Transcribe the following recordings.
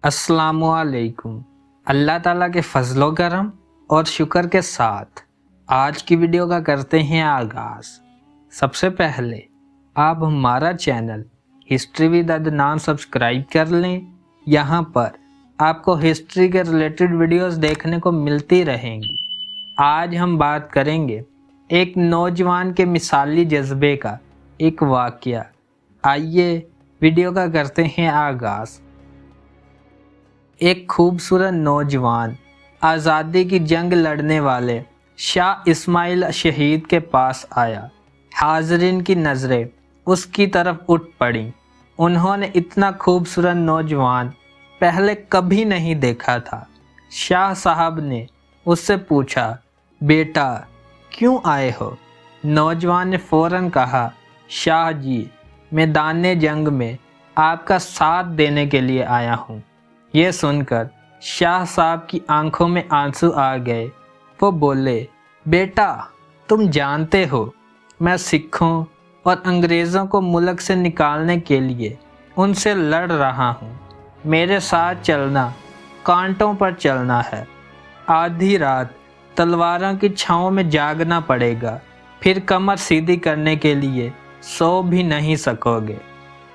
अस्सलामुअलैकुम। अल्लाह ताला के फजलो करम और शुक्र के साथ आज की वीडियो का करते हैं आगाज़। सबसे पहले आप हमारा channel history with Adnan subscribe कर लें। यहाँ पर आपको हिस्ट्री के रिलेटेड वीडियोस देखने को मिलती रहेंगी। आज हम बात करेंगे एक नौजवान के मिसाली जज्बे का एक वाक़या। आइए वीडियो का करते हैं आगाज़। एक खूबसूरत नौजवान आज़ादी की जंग लड़ने वाले शाह इस्माइल शहीद के पास आया। हाज़रीन की नज़रें उसकी तरफ उठ पड़ी। उन्होंने इतना खूबसूरत नौजवान पहले कभी नहीं देखा था। शाह साहब ने उससे पूछा, बेटा क्यों आए हो? नौजवान ने फ़ौरन कहा, शाह जी, मैदान जंग में आपका साथ देने के लिए आया हूँ। ये सुनकर शाह साहब की आंखों में आंसू आ गए। वो बोले, बेटा तुम जानते हो मैं सिखों और अंग्रेज़ों को मुल्क से निकालने के लिए उनसे लड़ रहा हूँ। मेरे साथ चलना कांटों पर चलना है। आधी रात तलवारों की छाँव में जागना पड़ेगा, फिर कमर सीधी करने के लिए सो भी नहीं सकोगे।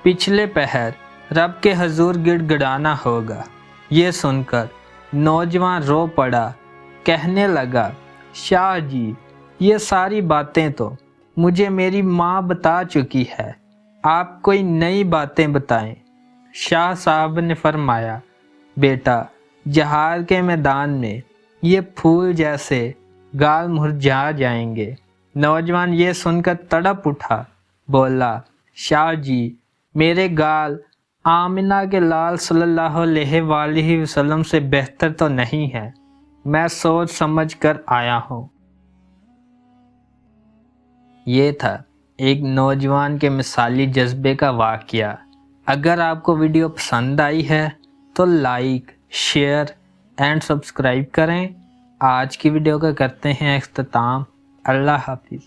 पिछले पहर रब के हजूर गिड़गिड़ाना होगा। ये सुनकर नौजवान रो पड़ा। कहने लगा, शाह जी, ये सारी बातें तो मुझे मेरी माँ बता चुकी है, आप कोई नई बातें बताएं। शाह साहब ने फरमाया, बेटा जहाद के मैदान में ये फूल जैसे गाल मुरझा जाएंगे। नौजवान ये सुनकर तड़प उठा। बोला, शाह जी, मेरे गाल आमिना के लाल सल्लल्लाहु अलैहि वसल्लम से बेहतर तो नहीं है। मैं सोच समझ कर आया हूँ। ये था एक नौजवान के मिसाली जज्बे का वाक़या। अगर आपको वीडियो पसंद आई है तो लाइक, शेयर एंड सब्सक्राइब करें। आज की वीडियो का करते हैं इख्तिताम। अल्लाह हाफिज़।